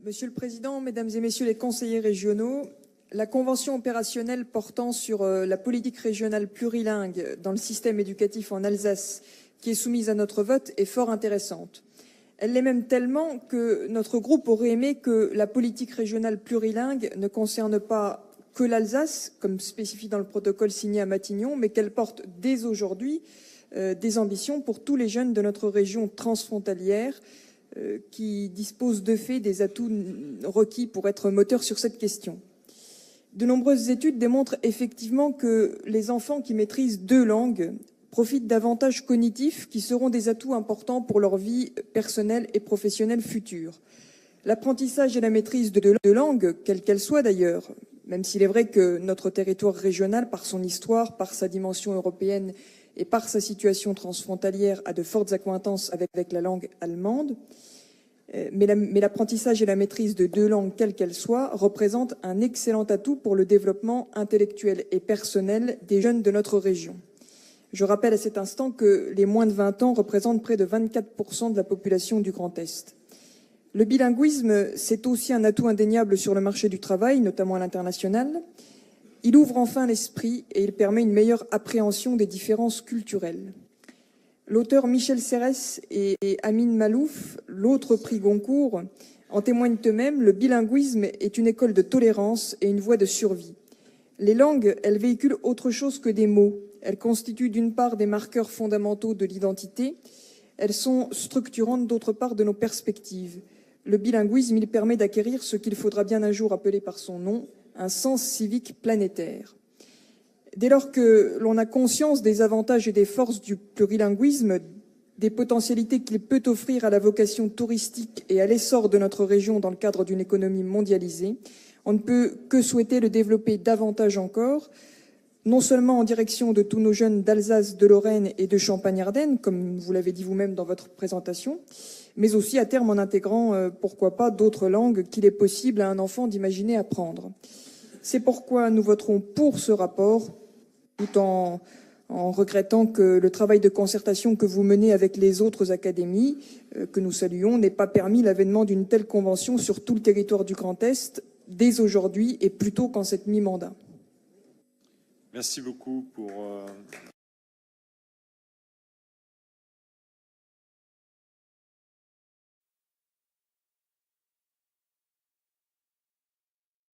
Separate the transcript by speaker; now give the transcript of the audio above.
Speaker 1: Monsieur le Président, Mesdames et Messieurs les conseillers régionaux, la convention opérationnelle portant sur la politique régionale plurilingue dans le système éducatif en Alsace, qui est soumise à notre vote, est fort intéressante. Elle l'est même tellement que notre groupe aurait aimé que la politique régionale plurilingue ne concerne pas que l'Alsace, comme spécifié dans le protocole signé à Matignon, mais qu'elle porte dès aujourd'hui des ambitions pour tous les jeunes de notre région transfrontalière, qui dispose de fait des atouts requis pour être moteur sur cette question. De nombreuses études démontrent effectivement que les enfants qui maîtrisent 2 langues profitent d'avantages cognitifs qui seront des atouts importants pour leur vie personnelle et professionnelle future. L'apprentissage et la maîtrise de 2 langues, quelles qu'elles soient d'ailleurs, même s'il est vrai que notre territoire régional, par son histoire, par sa dimension européenne et par sa situation transfrontalière, a de fortes accointances avec la langue allemande. Mais l'apprentissage et la maîtrise de 2 langues, quelles qu'elles soient, représentent un excellent atout pour le développement intellectuel et personnel des jeunes de notre région. Je rappelle à cet instant que les moins de 20 ans représentent près de 24% de la population du Grand Est. Le bilinguisme, c'est aussi un atout indéniable sur le marché du travail, notamment à l'international. Il ouvre enfin l'esprit et il permet une meilleure appréhension des différences culturelles. L'auteur Michel Serres et Amine Malouf, l'autre prix Goncourt, en témoignent eux-mêmes, le bilinguisme est une école de tolérance et une voie de survie. Les langues, elles véhiculent autre chose que des mots. Elles constituent d'une part des marqueurs fondamentaux de l'identité, elles sont structurantes d'autre part de nos perspectives. Le bilinguisme, il permet d'acquérir ce qu'il faudra bien un jour appeler par son nom, un sens civique planétaire. Dès lors que l'on a conscience des avantages et des forces du plurilinguisme, des potentialités qu'il peut offrir à la vocation touristique et à l'essor de notre région dans le cadre d'une économie mondialisée, on ne peut que souhaiter le développer davantage encore, non seulement en direction de tous nos jeunes d'Alsace, de Lorraine et de Champagne-Ardenne, comme vous l'avez dit vous-même dans votre présentation, mais aussi à terme en intégrant, pourquoi pas, d'autres langues qu'il est possible à un enfant d'imaginer apprendre. C'est pourquoi nous voterons pour ce rapport, tout en regrettant que le travail de concertation que vous menez avec les autres académies, que nous saluons, n'ait pas permis l'avènement d'une telle convention sur tout le territoire du Grand Est, dès aujourd'hui et plutôt qu'en cette mi-mandat.
Speaker 2: Merci beaucoup pour